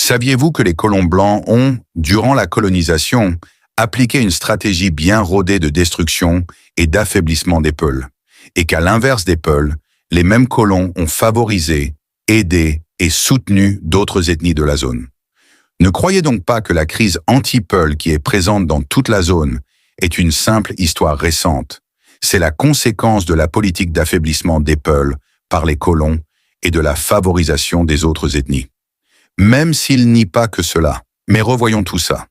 Saviez-vous que les colons blancs ont, durant la colonisation, appliqué une stratégie bien rodée de destruction et d'affaiblissement des Peuls, et qu'à l'inverse des Peuls, les mêmes colons ont favorisé, aidé et soutenu d'autres ethnies de la zone? Ne croyez donc pas que la crise anti-Peul qui est présente dans toute la zone est une simple histoire récente. C'est la conséquence de la politique d'affaiblissement des Peuls par les colons et de la favorisation des autres ethnies. Même s'ils nient pas que cela, mais revoyons tout ça.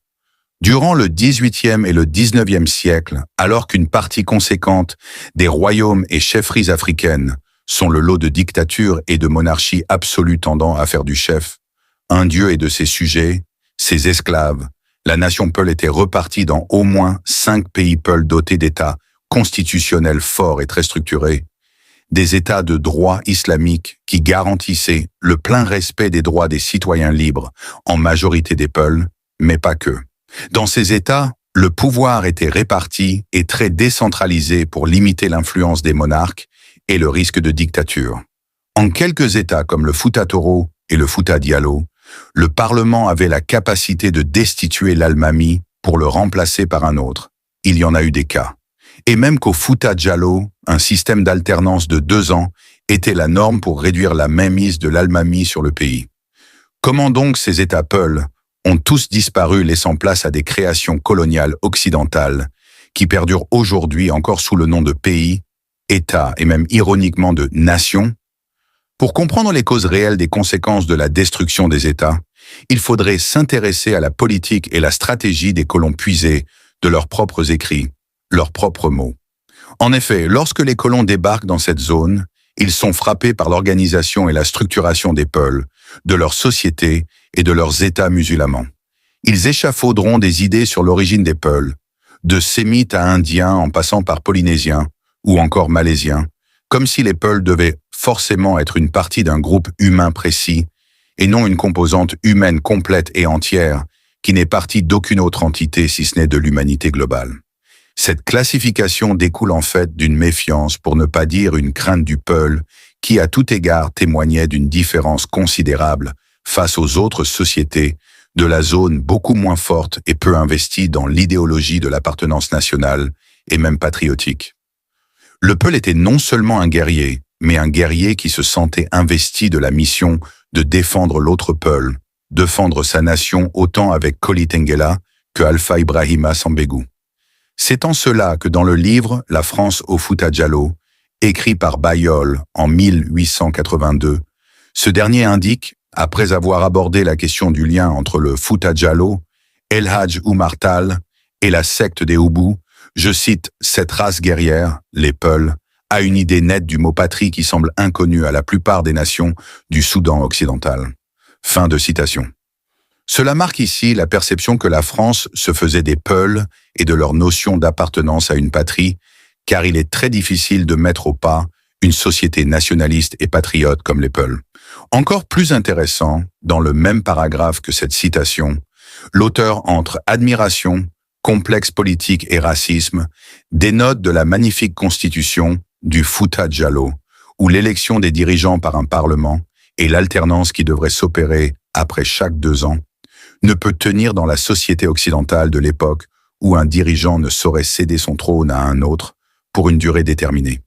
Durant le XVIIIe et le XIXe siècle, alors qu'une partie conséquente des royaumes et chefferies africaines sont le lot de dictatures et de monarchies absolues tendant à faire du chef un dieu et de ses sujets, ses esclaves, la nation Peul était repartie dans au moins 5 pays Peul dotés d'États constitutionnels forts et très structurés, des États de droit islamique qui garantissaient le plein respect des droits des citoyens libres, en majorité des Peuls, mais pas que. Dans ces États, le pouvoir était réparti et très décentralisé pour limiter l'influence des monarques et le risque de dictature. En quelques États comme le Fouta Toro et le Fouta Diallo, le Parlement avait la capacité de destituer l'Almami pour le remplacer par un autre. Il y en a eu des cas. Et même qu'au Fouta Djallon, un système d'alternance de 2 ans était la norme pour réduire la mainmise de l'Almami sur le pays. Comment donc ces États Peuls ont tous disparu, laissant place à des créations coloniales occidentales qui perdurent aujourd'hui encore sous le nom de pays, États et même ironiquement de nations? Pour comprendre les causes réelles des conséquences de la destruction des États, il faudrait s'intéresser à la politique et la stratégie des colons puisés de leurs propres écrits, leurs propres mots. En effet, lorsque les colons débarquent dans cette zone, ils sont frappés par l'organisation et la structuration des Peuls, de leur société et de leurs États musulmans. Ils échafauderont des idées sur l'origine des Peuls, de Sémites à Indiens en passant par Polynésiens ou encore Malaisiens, comme si les Peuls devaient forcément être une partie d'un groupe humain précis et non une composante humaine complète et entière qui n'est partie d'aucune autre entité si ce n'est de l'humanité globale. Cette classification découle en fait d'une méfiance, pour ne pas dire une crainte du Peul, qui à tout égard témoignait d'une différence considérable face aux autres sociétés de la zone beaucoup moins forte et peu investie dans l'idéologie de l'appartenance nationale et même patriotique. Le Peul était non seulement un guerrier, mais un guerrier qui se sentait investi de la mission de défendre l'autre Peul, défendre sa nation autant avec Koli Tengela que Alpha Ibrahima Sambégou. C'est en cela que dans le livre « La France au Fouta Djallon », écrit par Bayol en 1882, ce dernier indique, après avoir abordé la question du lien entre le Fouta Djallon, El Hadj Oumar Tall et la secte des Oubou, je cite, « Cette race guerrière, les Peuls, a une idée nette du mot patrie qui semble inconnue à la plupart des nations du Soudan occidental. » Fin de citation. Cela marque ici la perception que la France se faisait des Peuls et de leur notion d'appartenance à une patrie, car il est très difficile de mettre au pas une société nationaliste et patriote comme les Peuls. Encore plus intéressant, dans le même paragraphe que cette citation, l'auteur entre admiration, complexe politique et racisme, dénote de la magnifique constitution du Fouta Djallon, où l'élection des dirigeants par un parlement et l'alternance qui devrait s'opérer après chaque 2 ans ne peut tenir dans la société occidentale de l'époque où un dirigeant ne saurait céder son trône à un autre pour une durée déterminée.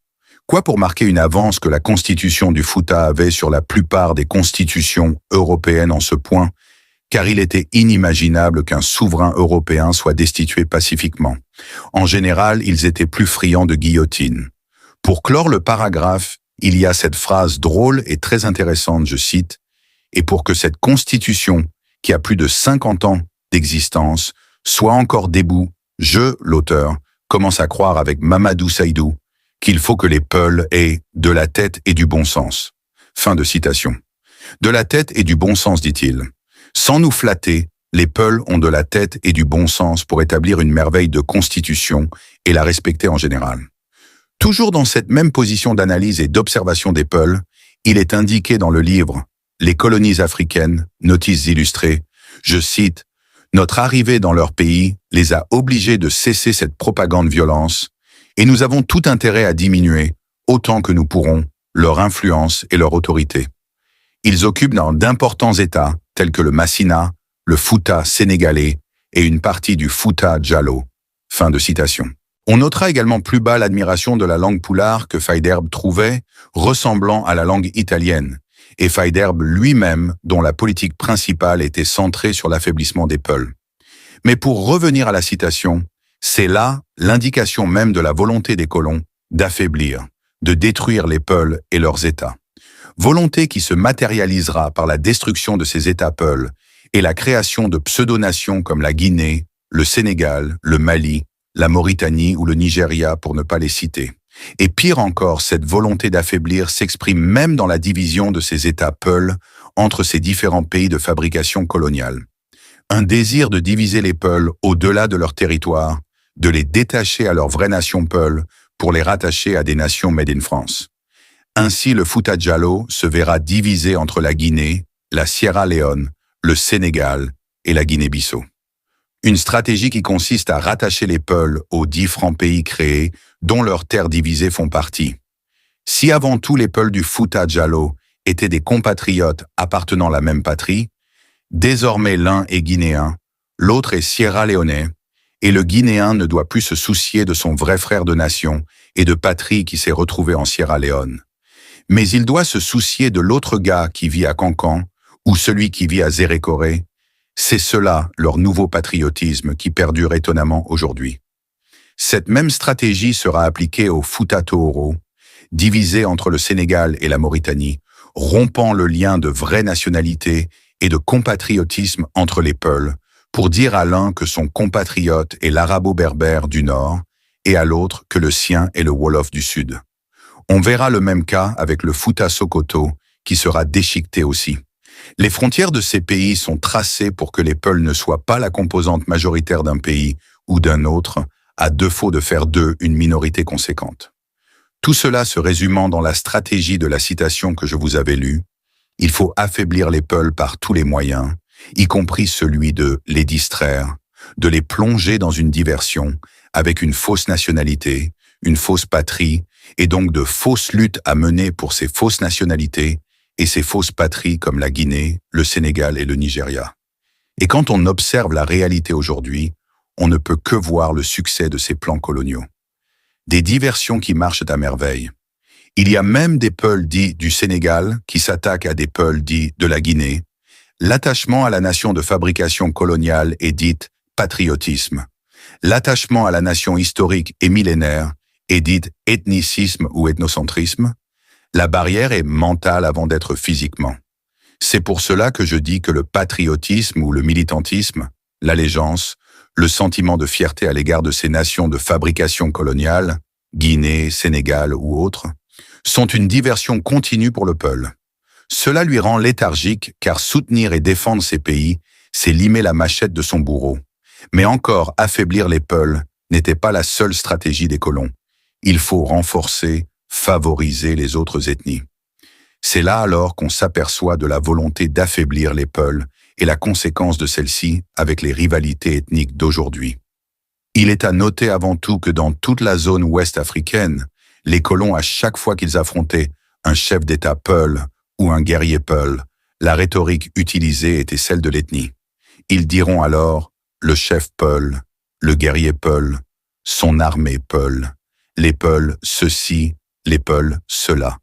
Quoi pour marquer une avance que la constitution du Fouta avait sur la plupart des constitutions européennes en ce point, car il était inimaginable qu'un souverain européen soit destitué pacifiquement. En général, ils étaient plus friands de guillotine. Pour clore le paragraphe, il y a cette phrase drôle et très intéressante, je cite, « Et pour que cette constitution, qui a plus de 50 ans d'existence, soit encore debout, je, l'auteur, commence à croire avec Mamadou Saïdou qu'il faut que les Peuls aient de la tête et du bon sens. » Fin de citation. De la tête et du bon sens, dit-il. Sans nous flatter, les Peuls ont de la tête et du bon sens pour établir une merveille de constitution et la respecter en général. Toujours dans cette même position d'analyse et d'observation des Peuls, il est indiqué dans le livre « Les colonies africaines, notices illustrées », je cite, « Notre arrivée dans leur pays les a obligés de cesser cette propagande violence et nous avons tout intérêt à diminuer, autant que nous pourrons, leur influence et leur autorité. Ils occupent dans d'importants États, tels que le Massina, le Fouta sénégalais et une partie du Fouta Djalo. Fin de citation. On notera également plus bas l'admiration de la langue poulard que Faidherbe trouvait ressemblant à la langue italienne, et Faidherbe lui-même dont la politique principale était centrée sur l'affaiblissement des Peuls. Mais pour revenir à la citation, c'est là l'indication même de la volonté des colons d'affaiblir, de détruire les Peuls et leurs États. Volonté qui se matérialisera par la destruction de ces États Peuls et la création de pseudo-nations comme la Guinée, le Sénégal, le Mali, la Mauritanie ou le Nigeria pour ne pas les citer. Et pire encore, cette volonté d'affaiblir s'exprime même dans la division de ces États Peuls entre ces différents pays de fabrication coloniale. Un désir de diviser les Peuls au-delà de leur territoire, de les détacher à leur vraie nation Peul pour les rattacher à des nations made in France. Ainsi, le Fouta Djalo se verra divisé entre la Guinée, la Sierra Leone, le Sénégal et la Guinée-Bissau. Une stratégie qui consiste à rattacher les Peuls aux différents pays créés dont leurs terres divisées font partie. Si avant tout les Peuls du Fouta Djalo étaient des compatriotes appartenant à la même patrie, désormais l'un est guinéen, l'autre est sierra-léonais, et le Guinéen ne doit plus se soucier de son vrai frère de nation et de patrie qui s'est retrouvé en Sierra Leone. Mais il doit se soucier de l'autre gars qui vit à Cancan ou celui qui vit à Zérékoré. C'est cela, leur nouveau patriotisme, qui perdure étonnamment aujourd'hui. Cette même stratégie sera appliquée au Fouta Tooro, divisé entre le Sénégal et la Mauritanie, rompant le lien de vraie nationalité et de compatriotisme entre les Peuls, pour dire à l'un que son compatriote est l'arabo-berbère du Nord et à l'autre que le sien est le Wolof du Sud. On verra le même cas avec le Fouta Sokoto, qui sera déchiqueté aussi. Les frontières de ces pays sont tracées pour que les Peuls ne soient pas la composante majoritaire d'un pays ou d'un autre, à défaut de faire d'eux une minorité conséquente. Tout cela se résumant dans la stratégie de la citation que je vous avais lue, il faut affaiblir les Peuls par tous les moyens, y compris celui de les distraire, de les plonger dans une diversion avec une fausse nationalité, une fausse patrie, et donc de fausses luttes à mener pour ces fausses nationalités et ces fausses patries comme la Guinée, le Sénégal et le Nigeria. Et quand on observe la réalité aujourd'hui, on ne peut que voir le succès de ces plans coloniaux. Des diversions qui marchent à merveille. Il y a même des Peuls dits du Sénégal qui s'attaquent à des Peuls dits de la Guinée. L'attachement à la nation de fabrication coloniale est dit patriotisme. L'attachement à la nation historique et millénaire est dit ethnicisme ou ethnocentrisme. La barrière est mentale avant d'être physiquement. C'est pour cela que je dis que le patriotisme ou le militantisme, l'allégeance, le sentiment de fierté à l'égard de ces nations de fabrication coloniale, Guinée, Sénégal ou autres, sont une diversion continue pour le Peul. Cela lui rend léthargique car soutenir et défendre ces pays, c'est limer la machette de son bourreau. Mais encore, affaiblir les Peuls n'était pas la seule stratégie des colons. Il faut renforcer, favoriser les autres ethnies. C'est là alors qu'on s'aperçoit de la volonté d'affaiblir les Peuls et la conséquence de celle-ci avec les rivalités ethniques d'aujourd'hui. Il est à noter avant tout que dans toute la zone ouest africaine, les colons, à chaque fois qu'ils affrontaient un chef d'État Peul ou un guerrier Peul, la rhétorique utilisée était celle de l'ethnie. Ils diront alors le chef Peul, le guerrier Peul, son armée Peul, les Peuls ceci, les Peuls cela.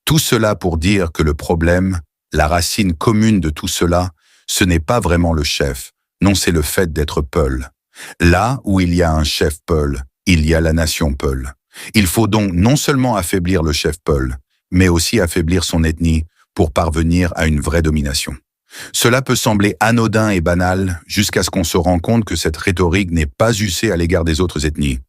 Tout cela pour dire que le problème, la racine commune de tout cela, ce n'est pas vraiment le chef, non c'est le fait d'être Peul. Là où il y a un chef Peul, il y a la nation Peul. Il faut donc non seulement affaiblir le chef Peul, mais aussi affaiblir son ethnie pour parvenir à une vraie domination. Cela peut sembler anodin et banal jusqu'à ce qu'on se rende compte que cette rhétorique n'est pas usée à l'égard des autres ethnies.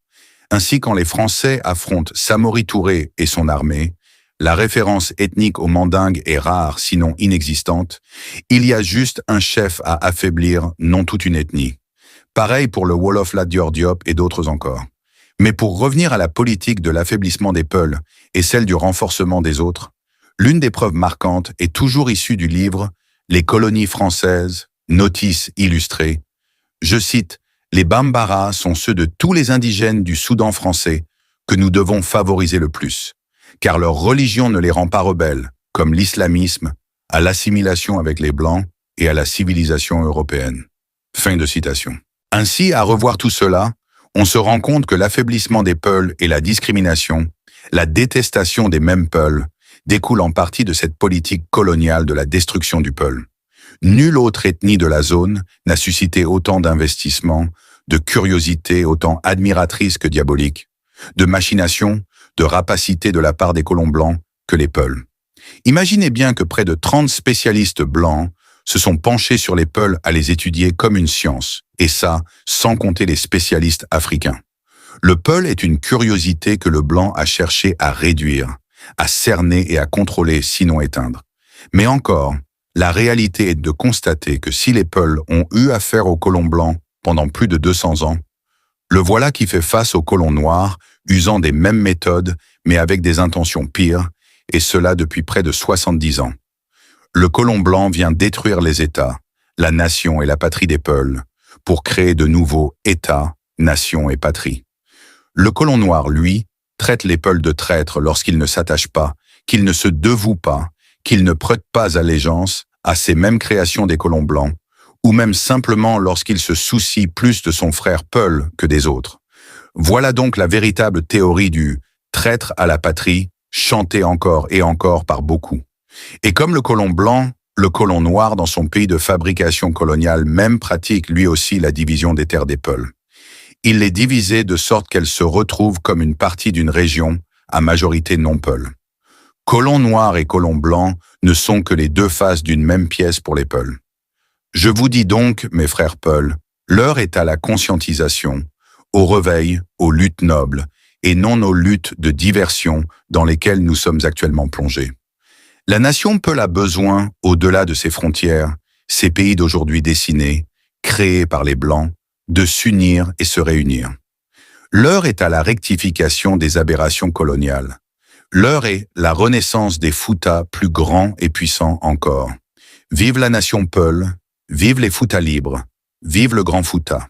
Ainsi, quand les Français affrontent Samori Touré et son armée, la référence ethnique aux Mandingues est rare, sinon inexistante. Il y a juste un chef à affaiblir, non toute une ethnie. Pareil pour le Wolof Lat Dior Diop et d'autres encore. Mais pour revenir à la politique de l'affaiblissement des Peuls et celle du renforcement des autres, l'une des preuves marquantes est toujours issue du livre « Les colonies françaises, notice illustrée ». Je cite « Les Bambara sont ceux de tous les indigènes du Soudan français que nous devons favoriser le plus, car leur religion ne les rend pas rebelles, comme l'islamisme, à l'assimilation avec les Blancs et à la civilisation européenne. Fin de citation. Ainsi, à revoir tout cela, on se rend compte que l'affaiblissement des Peuls et la discrimination, la détestation des mêmes Peuls, découlent en partie de cette politique coloniale de la destruction du Peul. Nulle autre ethnie de la zone n'a suscité autant d'investissements, de curiosité autant admiratrice que diabolique, de machination, de rapacité de la part des colons blancs que les Peuls. Imaginez bien que près de 30 spécialistes blancs se sont penchés sur les Peuls à les étudier comme une science, et ça, sans compter les spécialistes africains. Le Peul est une curiosité que le blanc a cherché à réduire, à cerner et à contrôler, sinon éteindre. Mais encore, la réalité est de constater que si les Peuls ont eu affaire aux colons blancs pendant plus de 200 ans, le voilà qui fait face aux colons noirs, usant des mêmes méthodes, mais avec des intentions pires, et cela depuis près de 70 ans. Le colon blanc vient détruire les États, la nation et la patrie des Peuls, pour créer de nouveaux États, nations et patries. Le colon noir, lui, traite les Peuls de traîtres lorsqu'ils ne s'attachent pas, qu'ils ne se dévouent pas, qu'ils ne prêtent pas allégeance à ces mêmes créations des colons blancs, ou même simplement lorsqu'il se soucie plus de son frère Peul que des autres. Voilà donc la véritable théorie du « traître à la patrie » chantée encore et encore par beaucoup. Et comme le colon blanc, le colon noir dans son pays de fabrication coloniale même pratique lui aussi la division des terres des Peuls. Il les divisait de sorte qu'elles se retrouvent comme une partie d'une région à majorité non Peul. Colons noirs et colons blancs ne sont que les deux faces d'une même pièce pour les Peuls. Je vous dis donc, mes frères Peuls, l'heure est à la conscientisation, au réveil, aux luttes nobles, et non aux luttes de diversion dans lesquelles nous sommes actuellement plongés. La nation Peul a besoin, au-delà de ses frontières, ces pays d'aujourd'hui dessinés, créés par les Blancs, de s'unir et se réunir. L'heure est à la rectification des aberrations coloniales. L'heure est la renaissance des Foutas plus grands et puissants encore. Vive la nation Peul, vive les Foutas libres, vive le grand Fouta.